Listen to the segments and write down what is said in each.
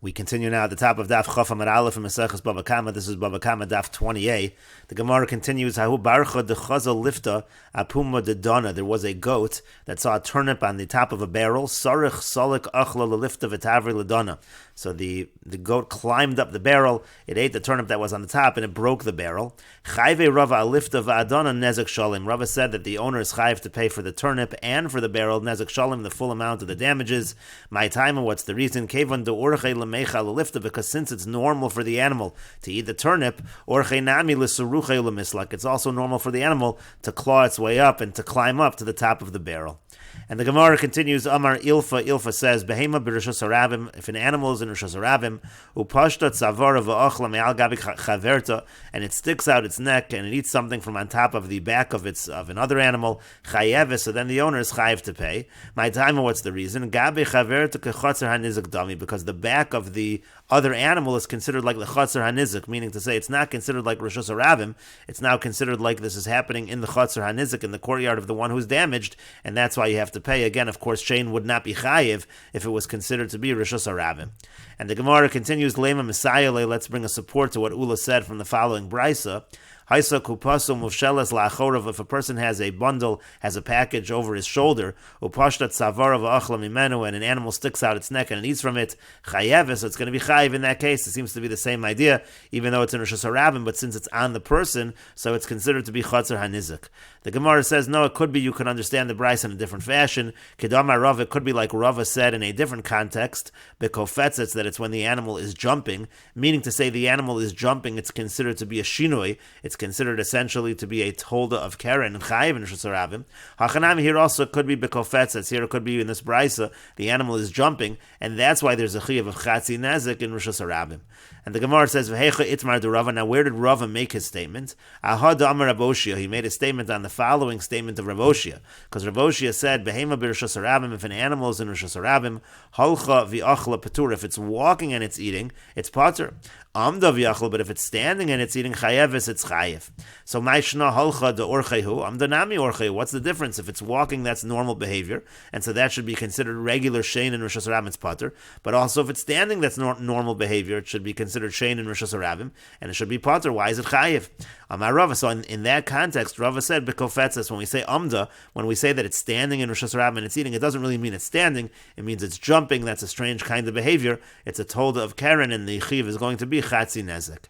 We continue now at the top of Daf Yomi Gemara from Meseches Bava Kamma. This is Bava Kamma Daf 20a. The Gemara continues, Hahu barcha de chazal lifta apuma de dona. There was a goat that saw a turnip on the top of a barrel. Sarich solik achla lelifta v'tavri ledona. So the goat climbed up the barrel, it ate the turnip that was on the top, and it broke the barrel. Chayve Rava alifta va'adona nezek shalim. Rava said that the owner is chayv to pay for the turnip and for the barrel, nezek shalim, the full amount of the damages. My time, what's the reason? Kevan de urche lemecha lelifta, because since it's normal for the animal to eat the turnip, urche nami lesuruche lemislak, it's also normal for the animal to claw its way up and to climb up to the top of the barrel. And the Gemara continues, Amar Ilfa, Ilfa says, Behema b'rishos harabim, if an animal is in rishos harabim, upashta tzavara v'ochla me'al gabi chaverta, and it sticks out its neck and it eats something from on top of the back of another animal, chayeves, so then the owner is chayev to pay. My time, what's the reason? Gabi chaverta kechotzer hanizik dami, because the back of the other animal is considered like the chotzer hanizik, meaning to say it's not considered like rishos harabim, it's now considered like this is happening in the chotzer hanizik, in the courtyard of the one who's damaged, and that's why you have to pay. Again, of course, Shane would not be chayiv if it was considered to be rishos harabim. And the Gemara continues, Lema Messiah, let's bring a support to what Ula said from the following brisa. Haisa kupasum uvsheles la'achorav, if a person has a bundle, has a package over his shoulder, upashtat tzavara v'achla mimenu, and an animal sticks out its neck and it eats from it, chayev, so it's going to be chayiv in that case. It seems to be the same idea, even though it's in rishos harabim, but since it's on the person, so it's considered to be chotzer hanizik. The Gemara says, no, it could be you can understand the brisa in a different fashion. Kedama Rav, it could be like Rava said in a different context, bekofetzets, that it's when the animal is jumping, meaning to say the animal is jumping, it's considered to be a shinoi, it's considered essentially to be a tolda of Karen and Chayiv and Rishos harabim. Hachanami here also could be bekofetzets. Here it could be in this brisa, the animal is jumping, and that's why there's a Chayiv of Chatzi Nezik in Rishos harabim. And the Gemara says, V'hecha itmar de Rava. Now where did Rava make his statement? Ahad Amar Rav Oshia. He made a statement on the following statement of Rav Oshia, because Rav Oshia said, Behema b'Rishos harabim, if an animal is in Rishos harabim, halcha v'achla patur, if it's walking and it's eating, it's patur. Amda v'achla, but if it's standing and it's eating chayeves, it's chayev. So ma'ishna halcha de orchehu, amda nami orchehu. What's the difference? If it's walking, that's normal behavior, and so that should be considered regular shein in Rishos harabim, it's patur. But also if it's standing, that's normal behavior, it should be considered shein in Rishos harabim, and it should be patur. Why is it chayev? Amar Rava. So in that context, Rava said bekofetzes, when we say amda, when we say that it's standing in Rishos harabim and it's eating, it doesn't really mean it's standing, it means it's jumping. That's a strange kind of behavior. It's a tolda of Karen, and the chiv is going to be chatzi nezek.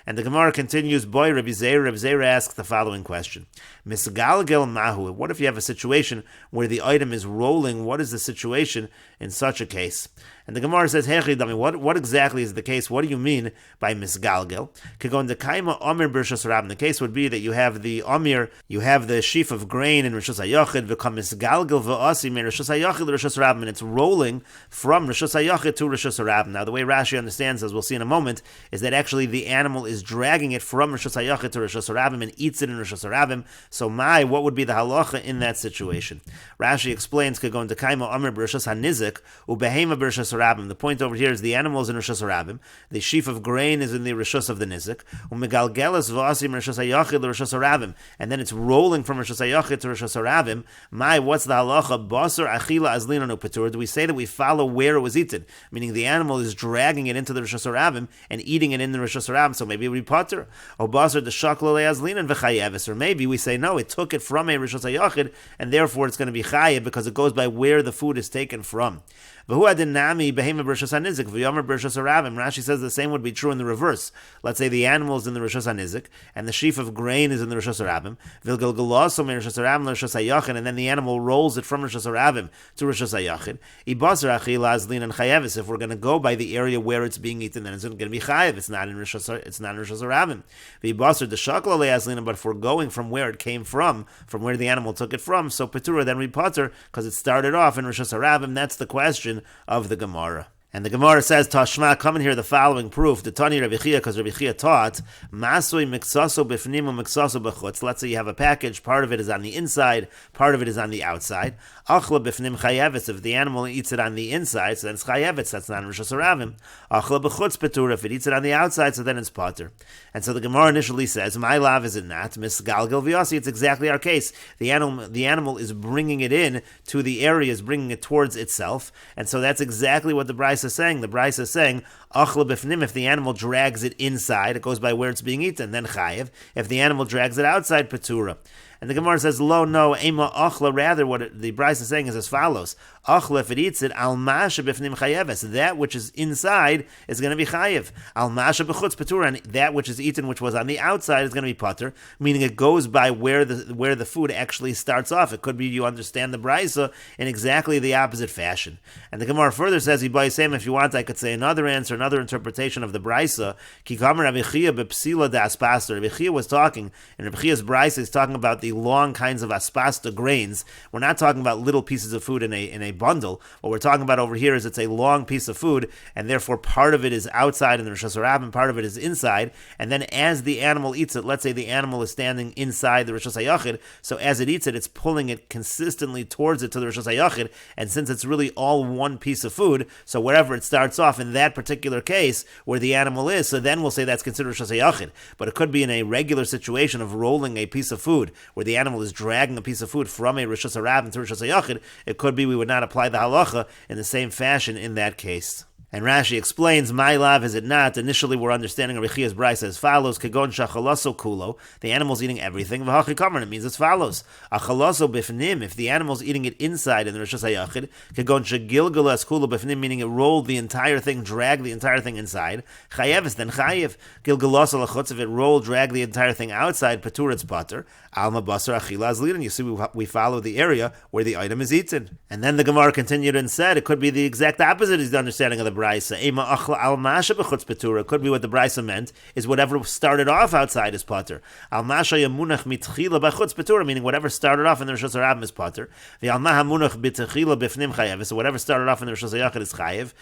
And the Gemara continues, boy, Rabbi Zeir asks the following question. Misgalgel mahu, what if you have a situation where the item is rolling? What is the situation in such a case? And the Gemara says, what exactly is the case? What do you mean by misgalgel? The case would be that you have the amir, you have the sheaf of grain in Rishos HaYachid, misgalgel v'asim in Rishos HaYachid Rishos harabim, and it's rolling from Rishos HaYachid to Rishos harabim. Now the way Rashi understands, as we'll see in a moment, is that actually the animal is dragging it from Rishos HaYachid to Rishos harabim and eats it in Rishos harabim. So what would be the halacha in that situation? Rashi explains, the point over here is the animal is in Rishos harabim, the sheaf of grain is in the Rishos of the Nizik, and then it's rolling from Rishos HaYachid to Rishos harabim. What's the halacha? Basar achila azlin patur. Do we say that we follow where it was eaten? Meaning the animal is dragging it into the Rishos harabim and eating it in the Rishos harabim, so maybe we patur. Or basar the shakla le'azlin and v'chayeves. Or maybe we say no, it took it from a Rishos HaYachid, and therefore it's going to be chayev because it goes by where the food is taken from. Rashi says the same would be true in the reverse. Let's say the animal is in the Rishos HaNizik, and the sheaf of grain is in the Rishos harabim, and then the animal rolls it from Rishos harabim to Rishos HaYachid. If we're going to go by the area where it's being eaten, then it's going to be chayev. It's not in Rishos harabim. But if we're going from where it came from where the animal took it from, so patura, then we patur, because it started off in Rishos harabim. That's the question of the Gemara. And the Gemara says, Tashma, come and hear the following proof. The Tani Rabbi Chia, because Rabbi Chia taught, Masui miksaso b'fnimu miksaso b'chutz. Let's say you have a package, part of it is on the inside, part of it is on the outside. Achla b'fnim chayevetz, if the animal eats it on the inside, so then it's chayevetz, that's not Rishos harabim. Achla b'chutz patur, if it eats it on the outside, so then it's patur. And so the Gemara initially says, my lav is it not? Misgalgel v'yasi, it's exactly our case. The animal is bringing it in to the area, is bringing it towards itself, and so that's exactly what the Bryce Brisa saying? The Brisa is saying, Achla b'fnim, if the animal drags it inside, it goes by where it's being eaten, then chayev. If the animal drags it outside, patura. And the Gemara says, lo, no, ema achla, rather what the Brisa is saying is as follows. Achla, if it eats it, al masha b'fnim chayeves, that which is inside is going to be chayev. Al masha b'chutz patura, and that which is eaten, which was on the outside, is going to be patur, meaning it goes by where the food actually starts off. It could be you understand the Brisa in exactly the opposite fashion. And the Gemara further says, if you want, I could say another answer, another interpretation of the Brisa. Ki kamer Rabbi Chia b'psila da aspasta. Rabbi Chia was talking, and Rabbi Chia's Brisa is talking about the long kinds of aspasta grains. We're not talking about little pieces of food in a bundle. What we're talking about over here is it's a long piece of food, and therefore part of it is outside in the Rosh Hashanah, and part of it is inside. And then as the animal eats it, let's say the animal is standing inside the Rosh Hashanah, so as it eats it, it's pulling it consistently towards it to the Rosh Hashanah, and since it's really all one piece of food, so wherever it starts off in that particular case where the animal is, so then we'll say that's considered Rosh Hashanah. But it could be in a regular situation of rolling a piece of food where the animal is dragging a piece of food from a Rosh Hashanah to Rosh Hashanah. It could be we would not apply the halacha in the same fashion in that case. And Rashi explains, my lav is it not? Initially, we're understanding Rabbi Chia's Brisa as follows: Kagon shachaloso kulo, the animal's eating everything. V'hachi kamer, it means as follows: Achaloso bifnim, if the animal's eating it inside in the Rosh Hashanah, Kagon shagilgalas kulo bifnim, meaning it rolled the entire thing, dragged the entire thing inside. Chayev, then chayev. Gilgalaso lachutz, if it rolled, dragged the entire thing outside, patur, it's patur. Alma basar achila azlin. You see, we follow the area where the item is eaten. And then the Gemara continued and said, it could be the exact opposite is the understanding of the Brisa. It could be what the Brisa meant is whatever started off outside is pater. Meaning whatever started off in the Rosh Hashanah is pater. So whatever started off in the Rosh Hashanah is chayev.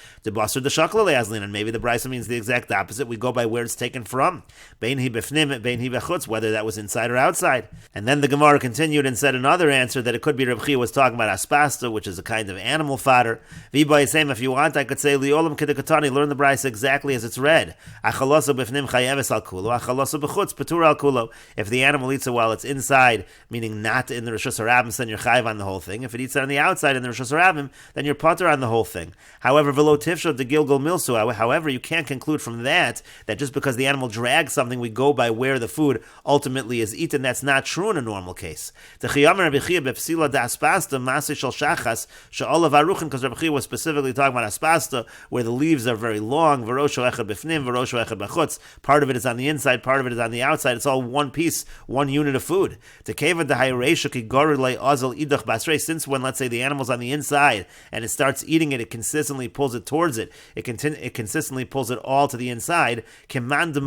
And maybe the Brisa means the exact opposite. We go by where it's taken from. Whether that was inside or outside. And then the Gemara continued and said another answer that it could be Reb Chia was talking about aspasta, which is a kind of animal fodder. If you want, I could say Liolam Kedekatani, learn the Brisa exactly as it's read. Achaloso b'fnim chayeves al kulo, achaloso b'chutz patur al kulo. If the animal eats it while it's inside, meaning not in the Rosh Hashanah, then you're chayev on the whole thing. If it eats it on the outside in the Rosh Hashanah, then you're patur on the whole thing. However, velo tifsho de gilgul milsu. However, you can't conclude from that just because the animal drags something, we go by where the food ultimately is eaten. That's not true in a normal case. Because Rabbi Chia was specifically talking about aspasta, where the leaves are very long. Part of it is on the inside, part of it is on the outside. It's all one piece, one unit of food. Since when, let's say, the animal's on the inside and it starts eating it, it consistently pulls it towards it. It consistently pulls it all to the inside. So that's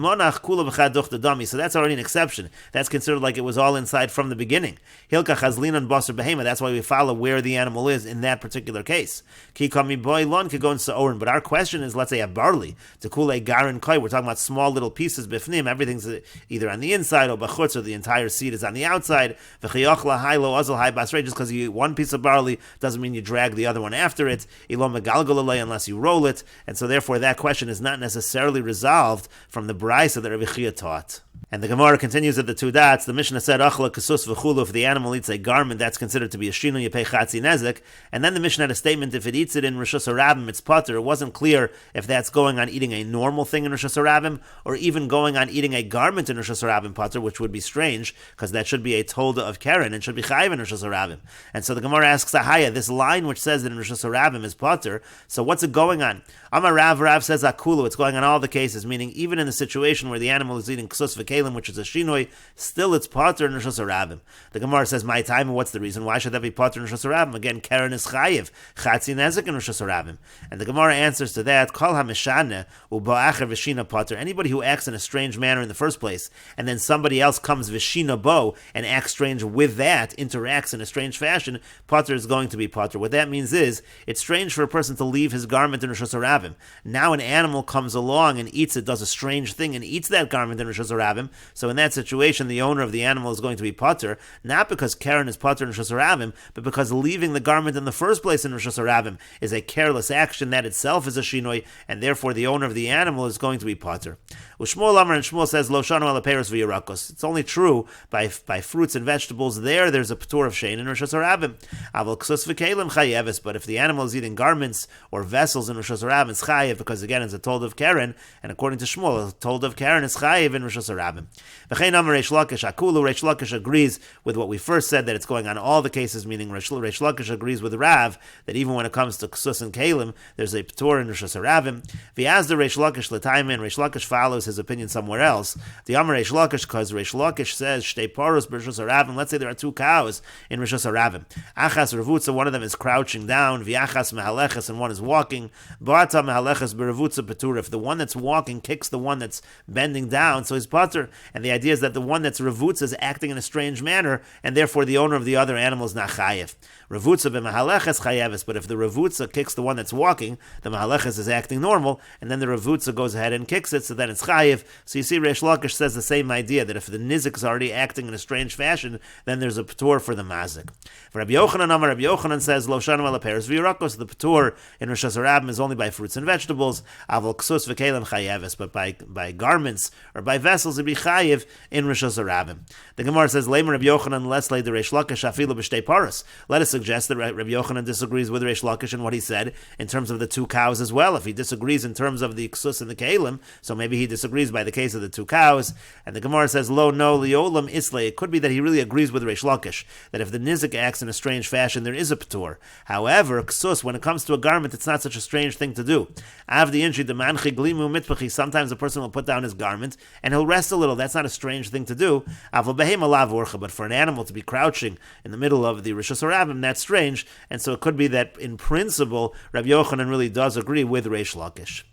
already an exception. That's considered like it was all inside from the beginning. That's why we follow where the animal is in that particular case. But our question is, let's say a barley, to cool a garin koi, we're talking about small little pieces, bifnim, everything's either on the inside or bachutz, or the entire seed is on the outside. Just because you eat one piece of barley doesn't mean you drag the other one after it, unless you roll it, and so therefore that question is not necessarily resolved from the Brisa that Rabbi Chia taught. And the Gemara continues at the two dots. The Mishnah said, Achla kasus v'chulu, if the animal eats a garment, that's considered to be a shinu, you pay chatzi nezek. And then the Mishnah had a statement, if it eats it in Rosh Hashanah, it's pater. It wasn't clear if that's going on eating a normal thing in Rosh Hashanah, or even going on eating a garment in Rosh Hashanah pater, which would be strange, because that should be a tolda of Karen, and should be chayiv in Rosh Hashanah. And so the Gemara asks, Ahaya, this line which says that in Rosh Hashanah is pater, so what's it going on? Amar Rav says akulu, it's going on all the cases, meaning even in the situation where the animal is eating ksus v'kelim, which is a shinoi, still it's pater in Rosh Hashanah. The Gemara says, my time, and what's the reason? Why should that be pater in Rosh Hashanah? Again, Karen is chayiv, chatzi nezek in Rosh Hashanah. And the Gemara answers to that, Kol ha-mishane u'ba'acher v'shina pater. Anybody who acts in a strange manner in the first place, and then somebody else comes v'shina bo and acts strange with that, interacts in a strange fashion, pater is going to be pater. What that means is, it's strange for a person to leave his garment in Rosh Hashanah. Now an animal comes along and eats it, does a strange thing and eats that garment in Rosh Hashanah. So in that situation, the owner of the animal is going to be pater, not because Karen is pater in Rosh Hashanah, but because leaving the garment in the first place in Rosh Hashanah is a careless action. That itself is a shinoi, and therefore the owner of the animal is going to be pater. Ushmuel Amar, and Shmuel says, Lo shanu ala peiros v'yirakos. It's only true by fruits and vegetables. There's a patur of shein in Rosh Hashanah. Aval ksus v'kelim chayeves. But if the animal is eating garments or vessels in Rosh Hashanah, it's chayev, because again it's a told of Karen, and according to Shmuel, a told of Karen is chayev in Rosh Hashanah. V'chein Amar Reish Lakish Akulu. Reish Lakish agrees with what we first said, that it's going on all the cases, meaning Reish Lakish agrees with Rav that even when it comes to ksus and kelim, there's a patur in Rosh Hashanah. V'yaz the Reish Lakish l'taimin. Reish Lakish follows his opinion somewhere else. The Amar Reish Lakish, because Reish Lakish says shtei paros b'Rosh Hashanah. Let's say there are two cows in Rosh Hashanah. Achas revutza, one of them is crouching down. V'achas mehaleches, and one is walking. Ba'ata mehaleches b'revutza patur. If the one that's walking kicks the one that's bending down, so he's patur. And the idea is that the one that's revutza is acting in a strange manner, and therefore the owner of the other animal is not chayev. Revutza b'mehaleches chayeves. But if the revutza kicks the one that's walking, the mehaleches is acting normal, and then the revutza goes ahead and kicks it, so then it's chayev. So you see, Reish Lakish says the same idea, that if the nizik is already acting in a strange fashion, then there's a patur for the mazik. For Rabbi Yochanan Amar, Rabbi Yochanan says, Lo shanu ala peiros v'yirakos. The patur in Rosh Hashanah is only by fruits and vegetables. Aval ksus v'kelim chayeves. But by garments or by vessels, it'd be chayev in Rosh Hashanah. The Gemara says, Leimer Rabbi Yochanan lesle the Reish Lakish afilu b'shtei paros. Let us suggest that Rabbi Yochanan disagrees with Reish Lakish in what he said in terms of the two cows as well. If he disagrees in terms of the ksus and the kelim, so maybe he disagrees by the case of the two cows. And the Gemara says, Lo no liolam isle. It could be that he really agrees with Reish Lakish, that if the nizik acts in a strange fashion, there is a patur. However, ksus, when it comes to a garment, it's not such a strange thing to do. Avdi inchi de manchi glimu mitpachi. Sometimes a person will put down his garment and he'll rest a little. That's not a strange thing to do. Aval behema lav orcha. But for an animal to be crouching in the middle of the Rosh Hashanah, that's strange. And so it could be that in principle, Rabbi Yochanan really does agree with Reish Lakish.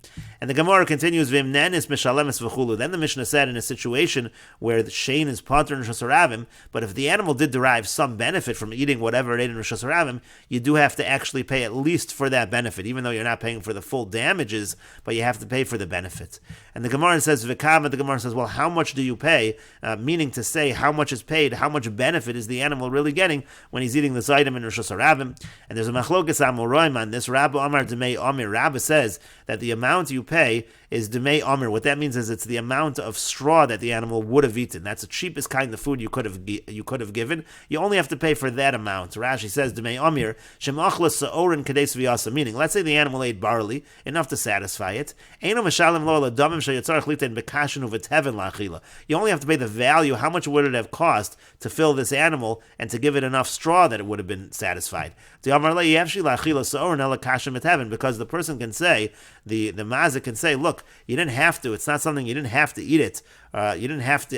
And the Gemara continues, Vim nenis mishalemes v'chulu. Then the Mishnah said, in a situation where the shein is patur in Rosh Hashanah, but if the animal did derive some benefit from eating whatever it ate in Rosh Hashanah, you do have to actually pay at least for that benefit, even though you're not paying for the full damages, but you have to pay for the benefit. And the Gemara says, V'kama, the Gemara says, well, how much do you pay? Meaning to say, how much is paid, how much benefit is the animal really getting when he's eating this item in Rosh Hashanah? And there's a machlokas amoraim on this. Rabba Amar Demei Amir. Rabba says that the amount you pay is Demei Amir. What that means is it's the amount of straw that the animal would have eaten. That's the cheapest kind of food you could have given. You only have to pay for that amount. Rashi says Demei Amir Shem Achlas Sa'orin Kadeis V'Yasa. Meaning, let's say the animal ate barley enough to satisfy it. Eino Meshalim Lo L'Damim Sheyatzarach Litain Bekashinu V'Teven La'Achila. You only have to pay the value. How much would it have cost to fill this animal and to give it enough straw that it would have been satisfied? Because the person can say, the mazik can say, look, you didn't have to. It's not something you didn't have to eat it. I didn't have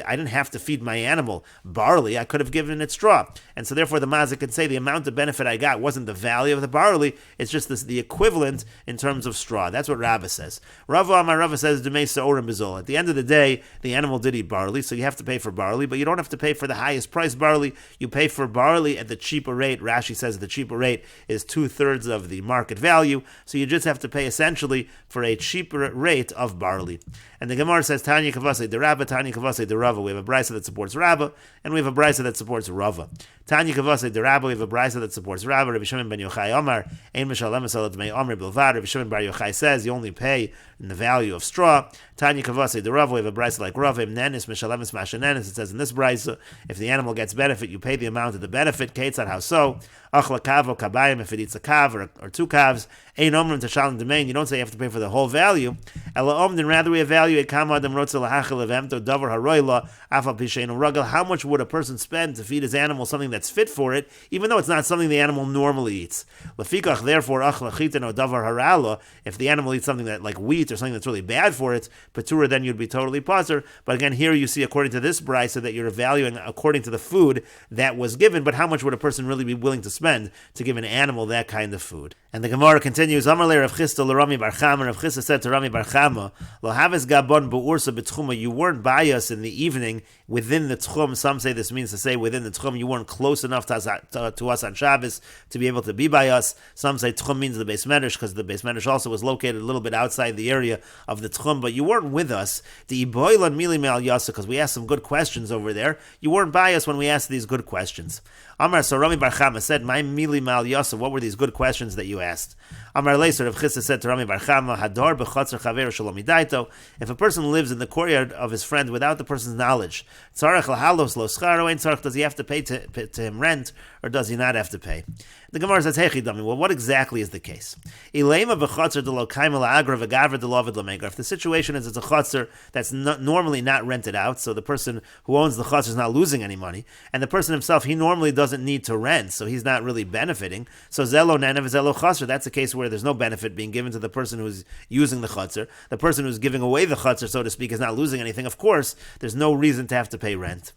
to feed my animal barley. I could have given it straw. And so therefore the mazik can say the amount of benefit I got wasn't the value of the barley. It's just the equivalent in terms of straw. That's what Rava says. Rava says, Demei Sa'orim Bizol. At the end of the day, the animal did eat barley, so you have to pay for barley, but you don't have to pay for the highest price barley. You pay for barley at the cheaper rate. Rashi says the cheaper rate is 2/3 of the market value, so you just have to pay essentially for a cheaper rate of barley. And the Gemara says, Tanya Kavase de Rabba, Tanya Kavase de Rava. We have a brisa that supports Rabba, and we have a brisa that supports Rava. Tanya Kavase de Rabba, we have a brisa that supports Rabba. Rabbi Shimon ben Yochai Omar, Ein Mishalem Esalat Mei Omar Bilvad. Rabbi Shimon bar Yochai says you only pay in the value of straw. Tanya Kavase de Rava, we have a brisa like Rava. Nenis Mishalem Es Mashenenis. It says in this brisa, if the animal gets benefit, you pay the amount of the benefit. Ketzad, how so? Achla kavo kabayim, if it eats a kav or two calves. Ein omrim tashalim domain. You don't say you have to pay for the whole value. Ela omdin, rather we evaluate Kamma Adam rotzel lahachil evemto davar haroila afal pisheinu ragel. How much would a person spend to feed his animal something that's fit for it, even though it's not something the animal normally eats? Lefikach, therefore, achla chitin or davar harala. If the animal eats something that like wheat or something that's really bad for it, patura, then you'd be totally patur. But again, here you see according to this brisa that you're evaluating according to the food that was given. But how much would a person really be willing to spend to give an animal that kind of food? And the Gemara continues, Amalei Rav Chisda l'Rami bar Chama. Rav Chisda said to Rami bar Chama, Lo haves gabon be'ursa b'tchuma. You weren't by us in the evening within the tchum. Some say this means to say within the tchum. You weren't close enough to us on Shabbos to be able to be by us. Some say tchum means the Beis Medrash, because the Beis Medrash also was located a little bit outside the area of the tchum, but you weren't with us. The iboilan mili me'al yasa, because we asked some good questions over there. You weren't by us when we asked these good questions. Amar, so Rami bar Chama said, my mili me'al yasa, what were these good questions that you asked? Amar Leiser of Chissa said to Rami Bar Chama, Hadar b'chatzar chaver shalom idaito. If a person lives in the courtyard of his friend without the person's knowledge, tzarech lahalos lo scharo ein tzarech, does he have to pay to him rent, or does he not have to pay? The Gemara says, Hechi dami. Well, what exactly is the case? Ilema b'chatzar de lo kaima la'agra v'gavra de lovid l'megar. If the situation is it's a chatzar that's normally not rented out, so the person who owns the chatzar is not losing any money, and the person himself, he normally doesn't need to rent, so he's not really benefiting. So zelo nenev zelo chatzar. That's a case where there's no benefit being given to the person who's using the chutzner. The person who's giving away the chutzner, so to speak, is not losing anything. Of course, there's no reason to have to pay rent.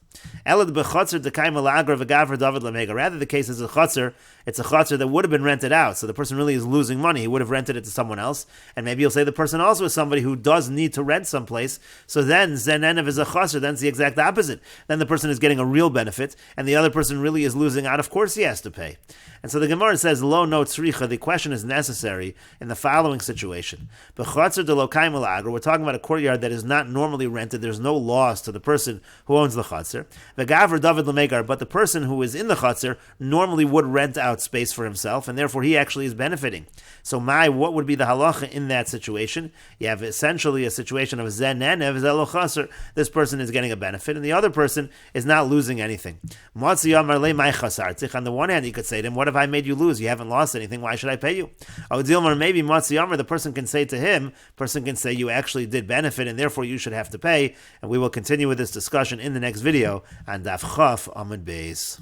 Rather, the case is a chutzner. It's a chutzner that would have been rented out, so the person really is losing money. He would have rented it to someone else, and maybe you'll say the person also is somebody who does need to rent someplace. So then zenenev is a chutzner. Then it's the exact opposite. Then the person is getting a real benefit, and the other person really is losing out. Of course, he has to pay. And so the Gemara says, "Lo no tzricha." The question is necessary in the following situation: B'chatzar de lo kaim l'agro. We're talking about a courtyard that is not normally rented. There's no loss to the person who owns the chatzar. V'gavr David l'megar. But the person who is in the chatzar normally would rent out space for himself, and therefore he actually is benefiting. So, what would be the halacha in that situation? You have essentially a situation of zenenev zelo chatzar. This person is getting a benefit, and the other person is not losing anything. Matzi amar le mai chasartzich. On the one hand, you could say to him, "What if I made you lose? You haven't lost anything. Why should I pay you?" Maybe Matzi amar, the person can say to him, you actually did benefit, and therefore you should have to pay. And we will continue with this discussion in the next video on Daf Chaf Amud Beis.